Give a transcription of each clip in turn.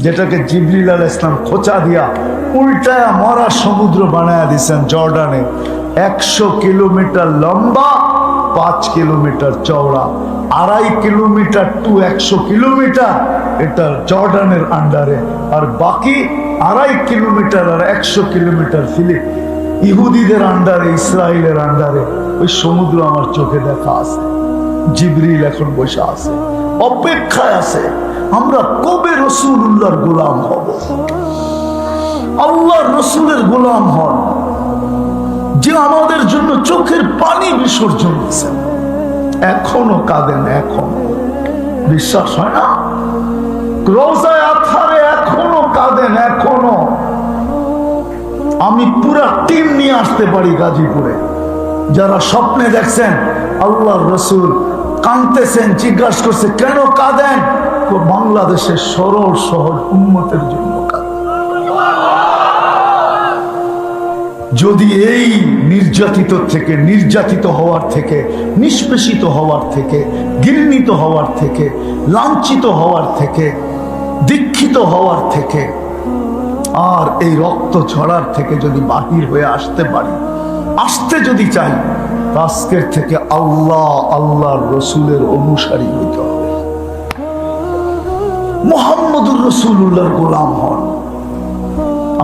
যেটাকে জিবরিল আলাইহিস সালাম খোঁচা দিয়া উল্টায়া মরা সমুদ্র বানায়া দিয়েছেন জর্ডানে। 100 কিলোমিটার লম্বা, 5 কিলোমিটার চওড়া, 2.5 কিলোমিটার টু 100 কিলোমিটার এটা জর্ডানের আন্ডারে, আর বাকি 2.5 কিলোমিটার আর 100 কিলোমিটার ইহুদিদের আন্ডারে, ইসরায়েলের আন্ডারে। ওই সমুদ্র আমার চোখে দেখা আছে। জিবরিল এখন বসে আছে, অপেক্ষায় আছে আমরা কবে রাসূলুল্লাহর গোলাম হব। আল্লাহর রাসূলের গোলাম হন, যে আমাদের জন্য চোখের পানি বিসর্জন দিয়েছেন। এখনো কাঁদেন, এখন বিশ্বাস হয় না? রওজায়ে আতহারে এখনো কাঁদেন, এখনো। আমি পুরা টিম নিয়ে আসতে পারি গাজীপুরে, যারা স্বপ্নে দেখছেন আল্লাহর রাসূল কাঁদতেছেন, জিজ্ঞাসা করছে কেন কাঁদেন? বাংলাদেশের সরল সহজ উম্মতের জন্য কাঁদেন। যদি এই নির্যাতিত থেকে, নির্যাতিত হওয়ার থেকে, নিষ্পেষিত হওয়ার থেকে, ঘৃণিত হওয়ার থেকে, লাঞ্ছিত হওয়ার থেকে, দীক্ষিত হওয়ার থেকে, আর এই রক্ত ঝরার থেকে যদি বাহির হয়ে আসতে পারি, আসতে যদি চাই, আজকের থেকে আল্লাহর রসুলের অনুসারী হইতে হবে। মুহাম্মদুর রাসূলুল্লাহর গোলাম হন।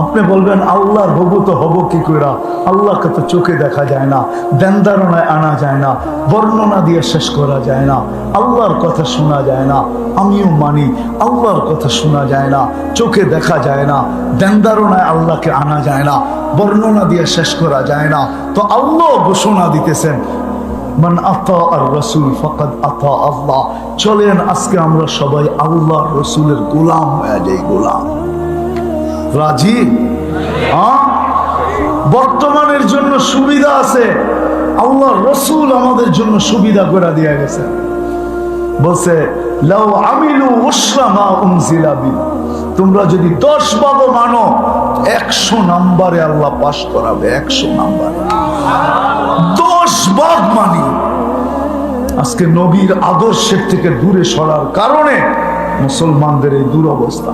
আপনি বলবেন আল্লাহর হবু তো হব কি করে? আল্লাহকে তো চোখে দেখা যায় না, ধ্যানধারণায় আনা যায় না, বর্ণনা দিয়ে শেষ করা যায় না, আল্লাহর কথা শোনা যায় না। আমিও মানি আল্লাহর কথা শোনা যায় না, চোখে দেখা যায় না, ধ্যানধারণায় আল্লাহকে আনা যায় না, বর্ণনা দিয়ে শেষ করা যায় না। তো আল্লাহ ঘোষণা দিতেছেন মান আতা আর রাসূল ফাকাদ আতা আল্লাহ। চলেন আজকে আমরা সবাই আল্লাহর রাসূলের গোলাম হয়ে যাই। গোলাম রাজি? বর্তমানের জন্য সুবিধা আছে, আল্লাহর রাসূল আমাদের জন্য সুবিধা করে দিয়ে গেছে। বলছে লাউ আমিলু উশরা মা উনজিলা বি, তোমরা যদি 10 ভাগ মানো 100 নম্বরে আল্লাহ পাস করাবে। 100 নম্বরে 10 ভাগ মানি। আজকে নবীর আদর্শের থেকে দূরে সরার কারণে মুসলমানদের এই দুরবস্থা।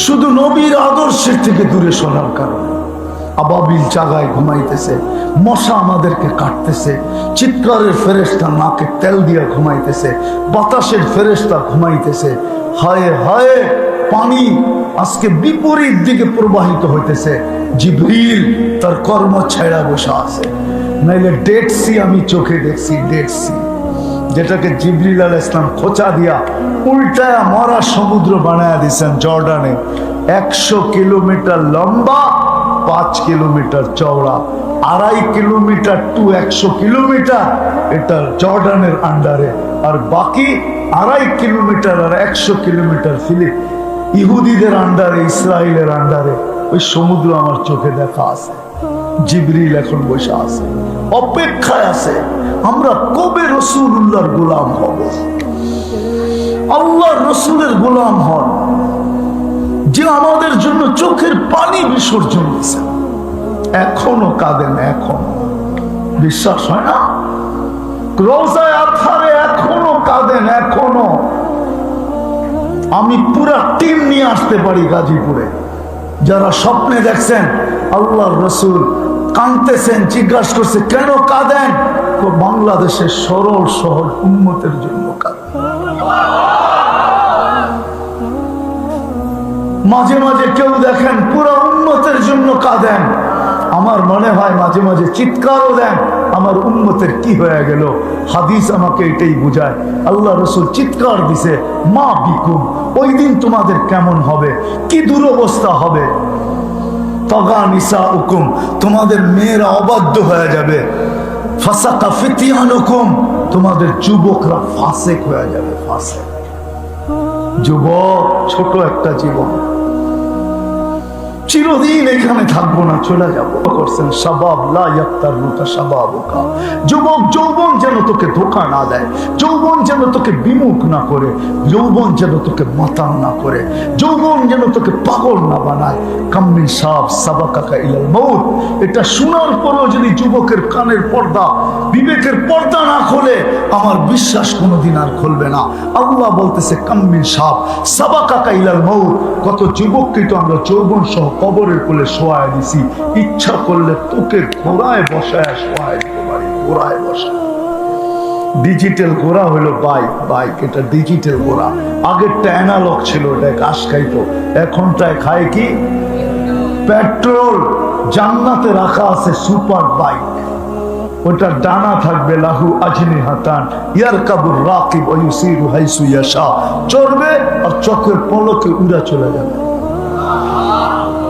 শুধু নবীর আদর্শের থেকে দূরে সরার কারণে আবাবিল জায়গায় ঘুমাইতেছে, মশা আমাদেরকে কাটতেছে, চিৎকারের ফেরেশতা নাকে তেল দিয়ে ঘুমাইতেছে, বাতাসের ফেরেশতা ঘুমাইতেছে। হায় হায়, পানি আজকে বিপরীত দিকে প্রবাহিত হইতেছে। জিবরিল তার কর্ম ছেড়া বসে আছে। নাইলে ডেড সি আমি চোখে দেখছি, ডেড সি, যেটাকে জিবরিল আলাইহিস সালাম খোঁচা দিয়া উল্টায়া মরা সমুদ্র বানায়া দিয়েছেন জর্ডানে। 100 কিলোমিটার লম্বা, 5 কিলোমিটার চওড়া, 2.5 কিলোমিটার টু 100 কিলোমিটার এটা জর্ডানের আন্ডারে, আর বাকি 2.5 কিলোমিটার আর 100 কিলোমিটার ইহুদিদের আন্ডারে, ইসরায়েলের আন্ডারে। ওই সমুদ্র আমার চোখে দেখা আছে। জিবরিল এখন বসে আছে, অপেক্ষায় আছে আমরা কবে রাসূলুল্লাহর গোলাম হব। আল্লাহর রাসূলের গোলাম হন, যে আমাদের জন্য চোখের পানি বিসর্জন দিয়েছে। এখনো কাঁদেন, এখনো বিশ্বাস হয় না? রওজায়ে আতহারে এখনো কাঁদেন, এখনো। আমি পুরা টিম নিয়ে আসতে পারি গাজীপুরে, যারা স্বপ্নে দেখছেন আল্লাহর রাসূল কাঁদতেছেন, জিজ্ঞাসা করছে কেন কাঁদেন? বাংলাদেশের সরল সহজ উম্মতের জন্য কাঁদেন। মাঝে মাঝে কেউ দেখেন পুরো উম্মতের জন্য কাঁদেন। আমার মনে হয় মাঝে মাঝে চিৎকারও দেন, আমার উম্মতের কি হয়ে গেল। হাদিস আমাকে এটাই বুঝায়। আল্লাহ রাসূল চিৎকার দিছে মা বিকুম, ওই দিন তোমাদের কেমন হবে, কি দুরবস্থা হবে। তাগা নিসাউকুম, তোমাদের মেয়েরা অবাধ্য হয়ে যাবে। ফাসাকা ফিতিয়ানুকুম, তোমাদের যুবকরা ফাসেক হয়ে যাবে। ফাসেক, যুবক ছোট একটা জীবন, চিরদিন এখানে থাকবো না, চলে যাবো। করছেন শাবাব লা ইয়াক্তারুকা শাবাবুকা, যুবক যৌবন যেন তোকে ধোঁকা না দেয়, যৌবন যেন তোকে বিমুখ না করে, যৌবন যেন তোকে মাতাল না করে, যৌবন যেন তোকে পাগল না বানায়। কাম্মিন সাব সাবাকাকা ইলাল মউত, এটা শোনার পরেও যদি যুবকের কানের পর্দা, বিবেকের পর্দা না খোলে, আমার বিশ্বাস কোনোদিন আর খুলবে না। আল্লাহ বলতেছে কাম্মিন সাব সাবাকাকা ইলাল মউত, কত যুবককে তো আমরা যৌবন সহ কবরের কোলে শোয়ায় দিছি, ইচ্ছা করলে তোকে ঘোড়ায় বসায় শোয়ায় দিতে পারি, ঘোড়ায় বসা। ডিজিটাল ঘোড়া হলো বাইক, বাইক এটা ডিজিটাল ঘোড়া। আগেরটা অ্যানালগ ছিল, ওটা ঘাস খাইতো, এখনটায় খায় কি পেট্রোল। জান্নাতে রাখা আছে সুপার বাইক, ওটা ডানা থাকবে, লাহু আজনিহাতান ইয়ারকাবুর রাকিব ওয়া ইউসিরু হাইসু ইয়াশা, চড়বে আর চোখের পলকে উড়া চলে যাবে।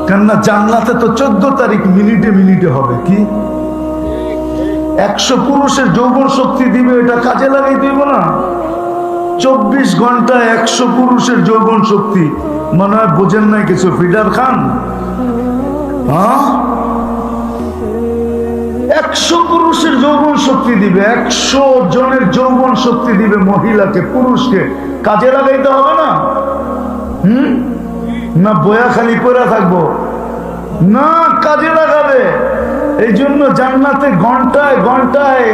কেননা জান্নাতে তো 14 তারিখ মিনিটে মিনিটে হবে। কি 100 পুরুষের যৌবন শক্তি দিবে, এটা কাজে লাগাই দিব না? 24 ঘন্টায় 100 পুরুষের যৌবন শক্তি, মনে হয় বোঝেন নাই কিছু ফিডার খান। হ্যাঁ, 100 পুরুষের যৌবন শক্তি দিবে, 100 জনের যৌবন শক্তি দিবে মহিলাকে, পুরুষকে। কাজে লাগাইতে হবে না? না বয়া খালি করে থাকবো? না, কাজে লাগাবে। এই জন্য জান্নাতে ঘন্টায় ঘন্টায়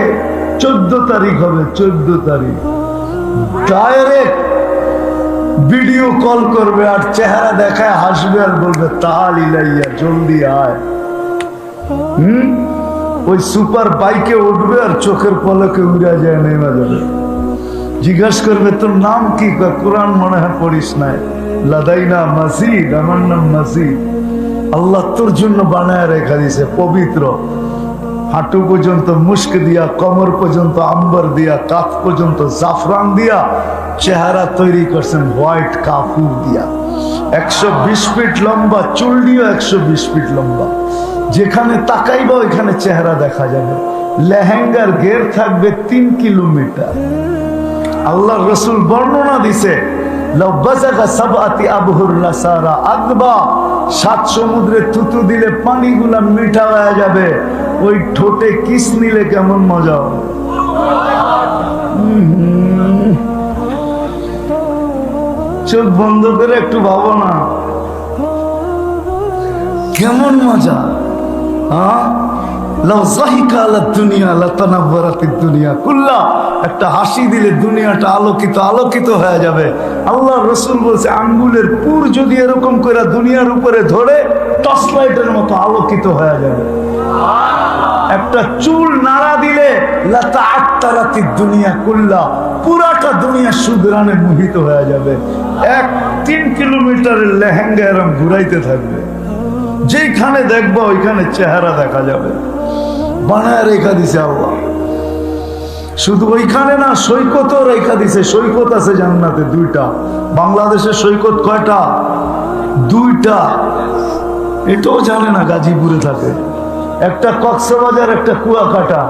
14 তারিখ হবে, 14 তারিখ ডাইরেক্ট ভিডিও কল করবে আর চেহারা দেখায় হাসবে আর বলবে তাল ইলাইয়া, জলদি আয়। ওই সুপার বাইকে উঠবে আর চোখের পলকে উড়া যায়, নেমে যাবে। জিজ্ঞাসা করবে তোর নাম কি? কোরআন মনে হয় পড়িস নাই। লাদাইনা মাসিদ, আমার নাম মাসিদ। আল্লাহ তোর জন্য বানায় রেখা দিয়েছে পবিত্র, হাঁটু পর্যন্ত মুস্ক দিয়া, কমর পর্যন্ত আম্বর দিয়া, কাঁধ পর্যন্ত জাফরান দিয়া চেহারা তৈরি করছেন হোয়াইট কাপুর দিয়া। 120 ফিট লম্বা, চুল দিয়েও 120 ফিট লম্বা। যেখানে তাকাইবা ওইখানে চেহারা দেখা যাবে। লেহেঙ্গার ঘের থাকবে 3 কিলোমিটার। আল্লাহ রসুল বর্ণনা দিছে, 7 সমুদ্রে থুতু দিলে পানিগুলা মিঠা হয়ে যাবে, ওই ঠোঁটে কিস নিলে কেমন মজা হবে। চোখ বন্ধ করে একটু ভাবো না, কেমন মজা। একটা হাসি দিলে দুনিয়াটা আলোকিত আলোকিত হয়ে যাবে। আল্লাহ রসুল বলছে আঙ্গুলের পুর যদি এরকম করে দুনিয়ার উপরে ধরে টর্চ লাইটের মতো আলোকিত হয়ে যাবে। একটা চুল নাড়া দিলে দুনিয়া কুল্লা, পুরাটা দুনিয়া সুদরানে মোহিত হয়ে যাবে। 3 কিলোমিটারের লেহেঙ্গা এরকম ঘুরাইতে থাকবে, যেখানে দেখবো ওইখানে চেহারা দেখা যাবে। বানায় রেখা দিছে আল্লাহ। শুধু ওইখানে না, সৈকতও রেখা দিছে। সৈকত আছে জান্নাতে 2টা। বাংলাদেশের সৈকত কয়টা? 2টা। এটাও জানে না, গাজীপুরে থাকে। একটা কক্সবাজার, একটা কুয়াকাটা।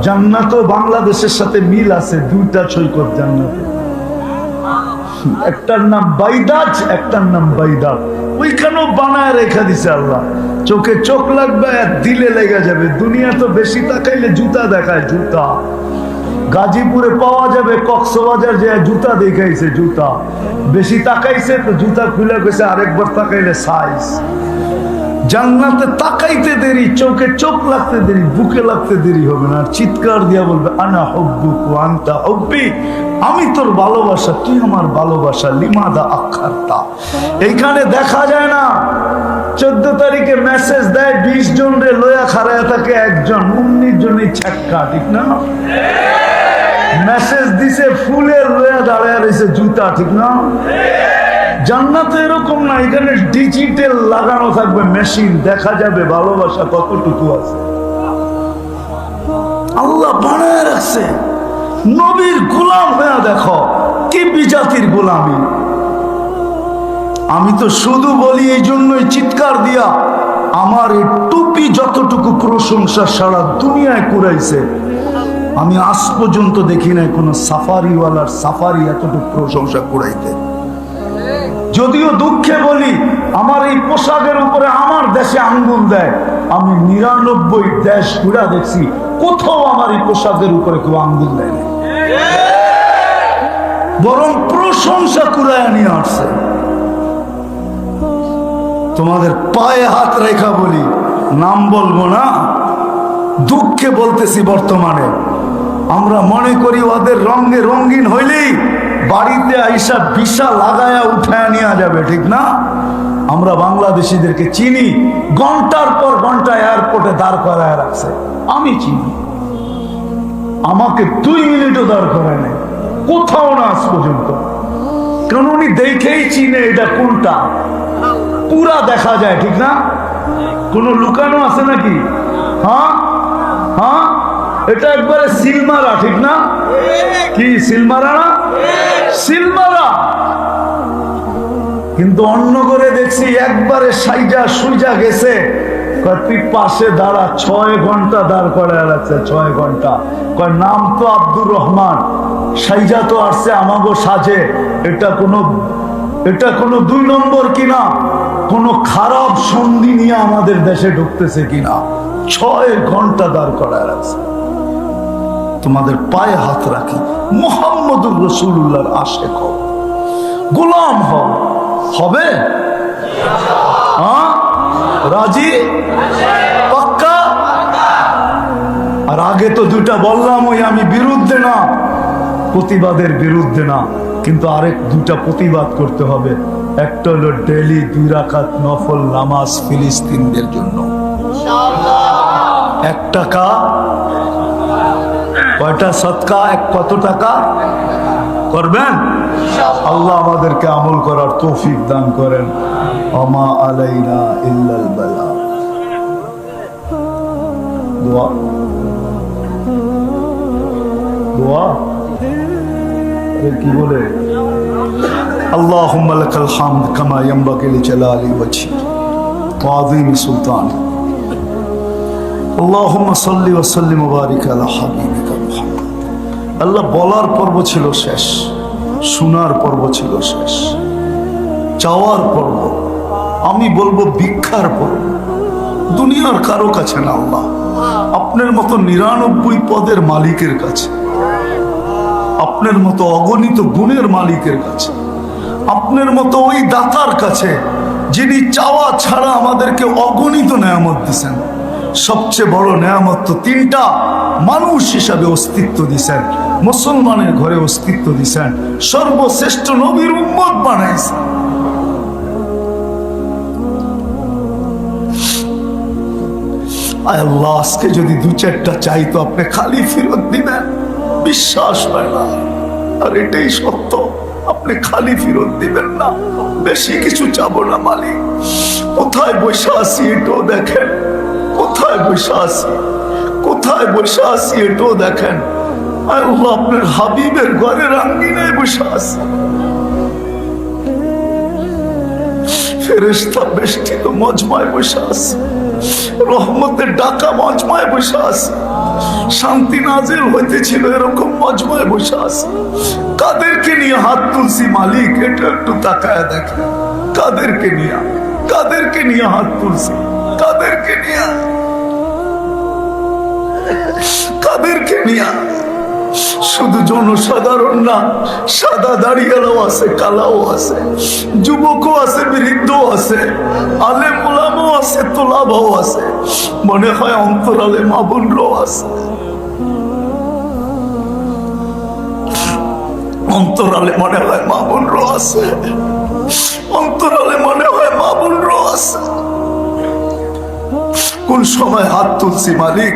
জান্নাতও বাংলাদেশের সাথে মিল আছে, 2টা সৈকত জান্নাতে। একটার নাম বাইদাজ, একটার নাম বাইদা। ওইখানেও বানায় রেখা দিছে আল্লাহ। চোখে চোখ লাগবে আর দিলে লেগে যাবে। দুনিয়া তো বেশি তাকাইলে জুতা দেখায়, জুতা। গাজীপুরে পাওয়া যাবে, কক্সবাজার যে জুতা দেখাইছে, জুতা বেশি তাকাইছে তো জুতা খুলে গেছে, আরেকবার তাকাইলে সাইজ। জান্নাতে তাকাইতে দেরি, চোখে চোখ লাগতে দেরি, বুকে লাগতে দেরি হবে না। চিৎকার দিয়া বলবে আনা হুব্বুক ওয়া আনতা হুব্বি, আমি তোর ভালোবাসা, তুই আমার ভালোবাসা। লিমাদা আখারতা, এইখানে দেখা যায় না। 14 তারিখে মেসেজ দেয় 20 জন রে লয়া খাড়ায় থাকে একজন, 19 জনই ছ্যাক্কা, ঠিক না? মেসেজ দিছে ফুলের লয়া দাঁড়ায় রয়েছে জুতা, ঠিক না? জান্নাতে এরকম না, এখানে ডিজিটাল লাগানো থাকবে মেশিন, দেখা যাবে ভালোবাসা কতটুকু আছে। আল্লাহ বানায় রাখছে। নবীর গোলাম হয়ে দেখো কি বিজাতির গোলামি। আমি তো শুধু বলি এই জন্যই চিৎকার দিয়া, আমার এই টুপি যতটুকু প্রশংসা সারা দুনিয়ায় কুড়াইছে, আমি আজ পর্যন্ত দেখি নাই কোন সাফারিওয়ালার সাফারি এতটুকু প্রশংসা কুড়াইতে। যদিও দুঃখে বলি আমার এই পোশাকের উপরে আমার দেশে আঙ্গুল দেয়। আমি 99 দেশ ঘুরে দেখছি, কোথাও আমার এই পোশাকের উপরে কেউ আঙ্গুল দেয় না, বরং প্রশংসা কুড়ায় নিয়ে আসছে। তোমাদের পায়ে হাত রেখা বলি, নাম বলবো না, দুঃখে বলতেছি। বর্তমানে আমরা মনে করি ওদের রঙে রঙিন হইলেই বাড়িতে আইসা বিশা লাগায়া উঠায় নেওয়া যাবে, ঠিক না? আমরা বাংলাদেশিদেরকে চিনি, ঘন্টার পর ঘন্টা এয়ারপোর্টে দাঁড় করায় রাখছে। আমি চিনি, আমাকে 2 মিনিটও দাঁড় করায় নাই, কোথাও না আজ পর্যন্ত। কারণ উনি দেখেই চিনে এটা কোনটা, পুরা দেখা যায়, ঠিক না? কোন লুকানো আছে নাকি? হ্যাঁ হ্যাঁ, এটা একবারে সিলমারা, ঠিক না? কি সিলমারা না? সিলমারা। কিন্তু অন্য করে দেখছি একবারে সাইজা সুইজা গেছে, তুই পাশে দাঁড়া, 6 ঘন্টা দাঁড় করায় রাখছে, 6 ঘন্টা। কয় নাম তো আব্দুর রহমান, সাইজা তো আসছে আমাগো সাজে, এটা কোনো 2 নম্বর কিনা, কোন খারাপ সন্ধি নিয়ে আমাদের দেশে ঢুকতেছে কিনা। 6 ঘন্টা দাঁড় করায় রাখছে। তোমাদের পায়ে হাত রাখি, মুহাম্মদুর রাসূলুল্লাহর আশিক হও, গোলাম হও। হবে? রাজি? পাক্কা? আর আগে তো 2টা বললাম, ওই আমি বিরুদ্ধে না, প্রতিবাদের বিরুদ্ধে না, কিন্তু আরেক 2টা প্রতিবাদ করতে হবে। একটা হলো ডেইলি 2 রাকাত নফল নামাজ ফিলিস্তিনদের জন্য। 1 টাকা, কয়টা সদকা, কত টাকা করবেন? আল্লাহ আমাদেরকে আমল করার তৌফিক দান করেন। ওমা আলাইনা ইল্লাল বালাগ। দোয়া দোয়া কি বলে? আল্লাহুম্মা লাকাল হামদ কামা ইয়ানবাগি লিজালালি ওয়াজহি ওয়া আযীমি সুলতানি। আল্লাহুম্মা সাল্লি ওয়া সাল্লিম ওয়া বারিক আলা হাবিবিকা মুহাম্মদ। আল্লাহ বলার পর্ব ছিল শেষ, শোনার পর্ব ছিল শেষ, চাওয়ার পর্ব, আমি বলবো ভিক্ষার পর্ব। দুনিয়ার কারো কাছে না, আল্লাহ আপনার মতো 99 পদের মালিকের কাছে, আপনার মতো অগণিত গুণের মালিকের কাছে, আপনার মতো ওই দাতার কাছে যিনি চাওয়া ছাড়া আমাদেরকে অগণিত নেয়ামত দিয়েছেন। সবচেয়ে বড় নেয়ামত তো 3টা, মানুষ হিসাবে অস্তিত্ব দিয়েছেন, মুসলমানের ঘরে অস্তিত্ব দিয়েছেন, সর্বশ্রেষ্ঠ নবীর উম্মত বানাইছেন। আল্লাহ আজকে যদি 2-4টা চাইতো আপনি খালি ফেরত দিবেন, বিশ্বাস হয় না। আর এটাই সত্য, আপনি খালি ফেরত দিবেন না। বেশি কিছু চাবো না মালিক। কোথায় বসে আছি এটাও দেখেন, কোথায় বসে আছি, কোথায় বসে আছি এটাও দেখেন। আল্লাহ আপনার হাবিবের ঘরের আঙ্গিনায় বসে আছি, ফেরেশতা বেষ্টিত মজমায় বসে আছে, রহমতের ডাকা মজমায় বসে আছে, শান্তি নাজিল হইতেছিল এরকম মজমায় বসে আছে। কাদেরকে নিয়ে হাত তুলছি মালিক, এটা একটু তাকায় দেখে। কাদেরকে নিয়ে হাত তুলছি, কাদেরকে নিয়ে শুধু জনসাধারণ না, সাদা দাড়িয়ালাও আছে, কালাও আছে, যুবকও আছে, বৃদ্ধও আছে, আলেম ওলামাও আছে, তোলাবাও আছে, মনে হয় অন্তরালে মা বোনরাও আছে, অন্তরালে মনে হয় মা বোনরাও আছে, অন্তরালে মনে হয় মা বোনরাও আছে। কোন সময় হাত তুলছি মালিক?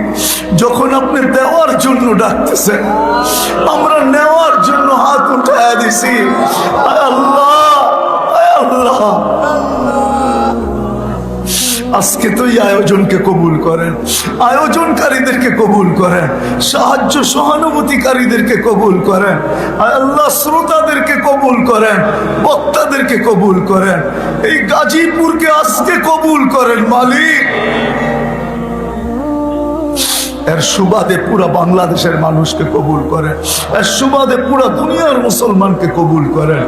যখন আপনি দেওয়ার জন্য ডাকতেছেন, আমরা নেওয়ার জন্য হাত উঠায় দিছি। আল্লাহ, আল্লাহ আজকে তো এই আয়োজনকে কবুল করেন, আয়োজনকারীদেরকে কবুল করেন, সাহায্য সহানুভূতিকারীদেরকে কবুল করেন। আল্লাহ শ্রোতাদেরকে কবুল করেন, বক্তাদেরকে কবুল করেন, এই গাজীপুরকে আজকে কবুল করেন মালিক। এর সুবাদে পুরা বাংলাদেশের মানুষকে কবুল করেন, এর সুবাদে পুরা দুনিয়ার মুসলমানকে কবুল করেন।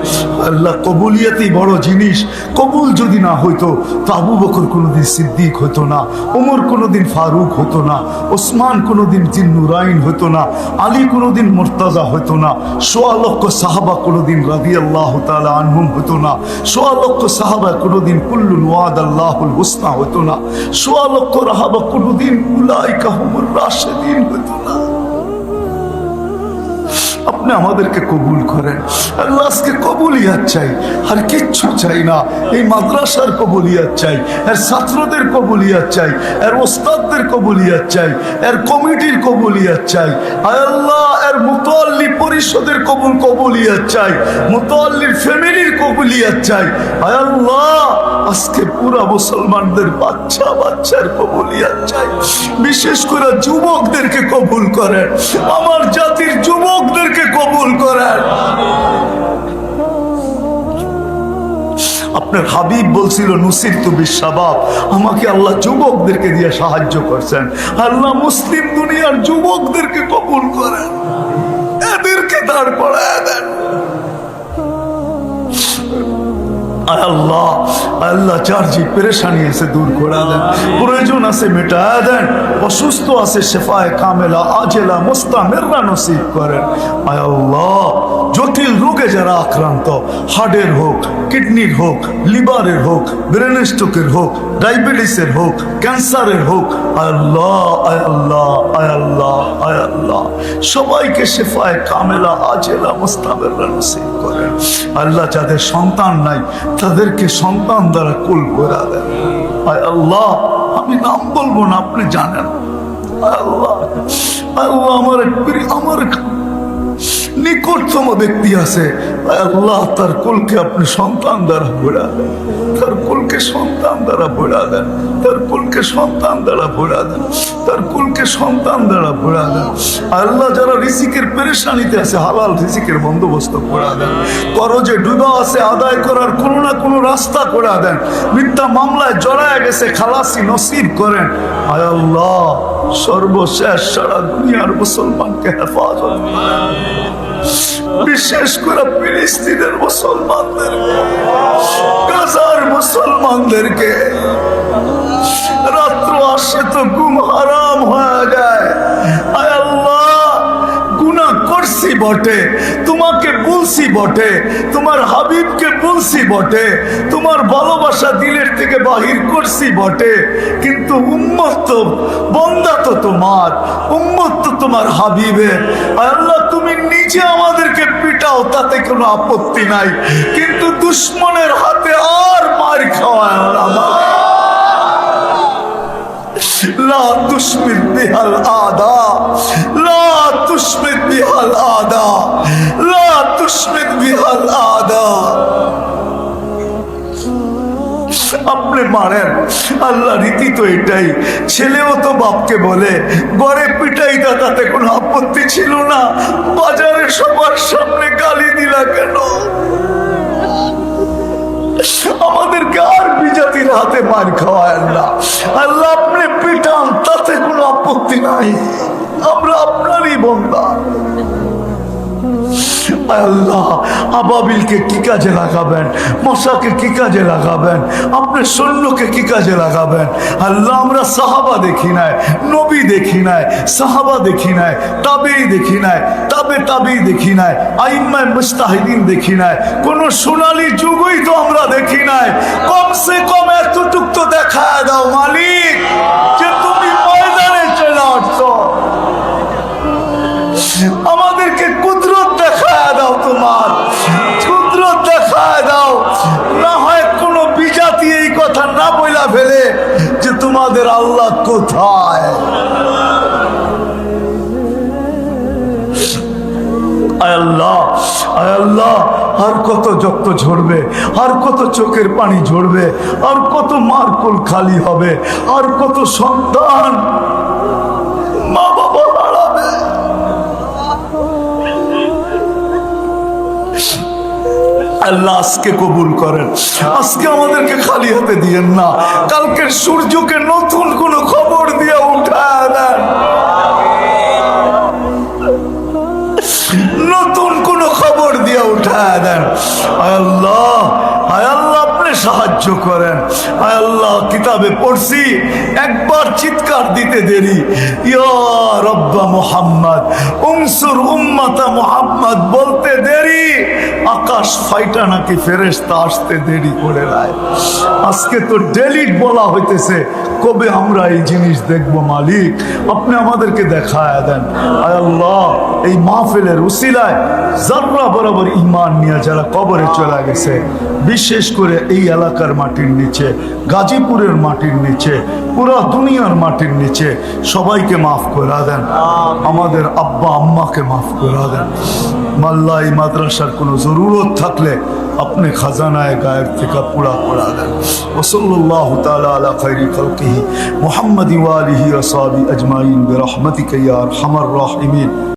আল্লাহ, কবুলিয়াতই বড় জিনিস। কবুল যদি না হইতো তো আবু বকর কোনোদিন সিদ্দিক হতো না, ওমর কোনোদিন ফারুক হতো না, ওসমান কোনোদিন জিন্নুরাইন হতো না, আলী কোনোদিন মুর্তাজা হতো না, সোয়া লক্ষ সাহাবা কোনোদিন রাদিয়াল্লাহু তাআলা আনহুম হতো না, সোয়া লক্ষ সাহাবা কোনোদিন কুল্লুন ওয়াদাল্লাহুল হুসনা হতো না, সোয়া লক্ষ রাহাবা কোনোদিন উলাইকা হুমুর রাশিদিন হতো না। আপনি আমাদেরকে কবুল করেন আল্লাহ। আজকে কবুলিয়াত চাই, আর কিচ্ছু চাই না। এই মাদ্রাসার কবুলিয়াত চাই, এর ছাত্রদের কবুলিয়াত চাই, এর ওস্তাদদের কবুলিয়াত চাই, এর কমিটির কবুলিয়াত চাই। আয় আল্লাহ, এর মুতাল্লি পরিষদের কবুলিয়াত চাই, মুতাল্লির ফ্যামিলির কবুলিয়াত চাই। আয় আল্লাহ, আজকে পুরা মুসলমানদের বাচ্চার কবুলিয়াত চাই। বিশেষ করে যুবকদেরকে কবুল করেন, আমার জাতির যুবকদেরকে কবুল করেন। আপনার হাবিব বলছিল নুসিরতু বিশাবাব, আমাকে আল্লাহ যুবকদেরকে দিয়ে সাহায্য করছেন। আল্লাহ মুসলিম দুনিয়ার যুবকদেরকে কবুল করেন, এদেরকে দাঁড় করায় দেন। আল্লাহ আল্লাহ, যার যে পেরেশানি আছে দূর করে দেন, প্রয়োজন আছে মেটায় দেন, অসুস্থ আছে শেফায়ে কামেলা আজেলা মুস্তামিররা নসিব করেন। আয় আল্লাহ, জটিল রোগে যারা আক্রান্ত, হার্টের হোক, কিডনির হোক, লিভারের হোক, ব্রেন স্ট্রোকের হোক, ডায়াবেটিসের হোক, ক্যান্সারের হোক, আয় আল্লাহ আয় আল্লাহ আয় আল্লাহ আয় আল্লাহ, সবাইকে শেফায়ে কামেলা আজেলা মুস্তামিররা নসিব করেন। আল্লাহ, যাদের সন্তান নাই তাদেরকে সন্তান দ্বারা কুল করে দেন। আয় আল্লাহ, আমি নাম বলবো না, আপনি জানেন। আল্লাহ আল্লাহ, আমার নিকটতম ব্যক্তি আছে, আল্লাহ তার কুলকে আপনি সন্তান দ্বারা ভরা দেন, তার কুলকে সন্তান দ্বারা ভরা দেন, তার কুলকে সন্তান দ্বারা ভরা দেন, তার কুলকে সন্তান দ্বারা ভরা দেন। আল্লাহ, যারা রিজিকের পেরেশানিতে আছে হালাল রিজিকের বন্দোবস্ত করে দেন। করজে ডুবা আছে, আদায় করার কোনো না কোনো রাস্তা করে দেন। মিথ্যা মামলায় জড়ায় গেছে, খালাসি নসিব করেন। আয় আল্লাহ, সর্বশেষ সারা দুনিয়ার মুসলমানকে হেফাজত করেন, বিশেষ করে ফিলিস্তিনের মুসলমানদেরকে, গাজার মুসলমানদেরকে। রাত্র আসে তো ঘুম হারাম হয়ে যায়। আয় আল্লাহ, গুনাহ করছি বটে, তোমাকে বলছি বটে, তোমার হাবিবকে বলছি বটে, তোমার ভালোবাসা দিলের থেকে বাহির করছি বটে, কিন্তু উম্মত তো, বন্দা তো তোমার, উম্মত তো তোমার হাবিবের। আল্লাহ, তুমি নিজে আমাদেরকে পিটাও, তাতে কোনো আপত্তি নাই, কিন্তু দুশ্মনের হাতে আর মার খাওয়ায় না। লা তুশমিত বিহাল আদা, লা তুশমিত বিহাল আদা, লা তুশমিত বিহাল আদা। আপনি মারেন, আল্লাহ রীতি তো এটাই। ছেলেও তো বাপকে বলে, ঘরে পিটাই তাতে কোনো আপত্তি ছিল না, বাজারে সবার সামনে গালি দিলা কেন? আমাদেরকে আর বিজাতির হাতে মার খাওয়ায় না। আল্লাহ, আপনি পিটান, তাতে কোনো আপত্তি নাই, আমরা আপনারই বান্দা। আল্লাহ, আবাবিলকে কি কাজে লাগাবেন, মশাকে কি কাজে লাগাবেন, আপনার সৈন্যকে কি কাজে লাগাবেন। আল্লাহ, আমরা সাহাবা দেখি নাই, নবী দেখি নাই, সাহাবা দেখি নাই, তাবেঈ দেখি নাই, তাবেঈ দেখি নাই, আইম্মায়ে মুজতাহিদিন দেখি নাই, কোন সোনালী যুগই তো আমরা দেখি নাই। কমসে কম এতটুক তো দেখায় দাও মালিক, যে তুমি ময়দানে চলে আসছো, আমাদেরকে কুদরত দেখায় দাও, তোমার কুদরত দেখায় দাও। না হয় কোনো বিজাতি এই কথা না বইলা ফেলে যে তোমাদের আল্লাহ কোথায়। আয় আল্লাহ, আয় আল্লাহ, আর কত রক্ত ঝরবে, আর কত চোখের পানি ঝরবে, আর কত মার কোল খালি হবে, আর কত সন্তান মা বাবা হারাবে। আল্লাহ, আজকে কবুল করেন, আজকে আমাদেরকে খালি হাতে দিয়েন না, কালকের সূর্যকে নতুন কোন খবর দিয়ে উঠায় দেন। দেখায় দেন। আয় আল্লাহ, আয় আল্লাহ, আপনি সাহায্য করেন। আয় আল্লাহ, কিতাবে পড়ছি একবার চিৎকার দিতে দেরি, ইয়া রব্বা মুহাম্মদ উনসুর উম্মাতা মুহাম্মদ বলতে দেরি, আকাশ ফাইটা নাকি ফেরেশতা আসতে দেরি করে রায়। আজকে তো ডেলিট বলা হইতেছে, কবে আমরা এই জিনিস দেখব মালিক? আপনি আমাদেরকে দেখায় দেন। আয় আল্লাহ, এই মাহফিলের উসিলায় যারা বরাবর ঈমান নিয়ে যারা কবরে চলে গেছে, বিশেষ করে এই এলাকার মাটির নিচে, গাজীপুরের মাটির নিচে, পুরো দুনিয়ার মাটির নিচে, সবাইকে মাফ করে দেন। আমাদের আব্বা আম্মাকে মাফ করে দেন। মাল্লা, এই মাদ্রাসার কোনো জরুরত থাকলে আপনি খাজানায় গায়েব থেকে পুরা করে দেন। ওসল্লাল্লাহু তাআলা আলা খায়রি খালকিহি মুহাম্মাদি ওয়া আলিহি ওয়া সাহবিহি আজমাইন বিরহমাতিকা ইয়া আরহামার রাহিমিন।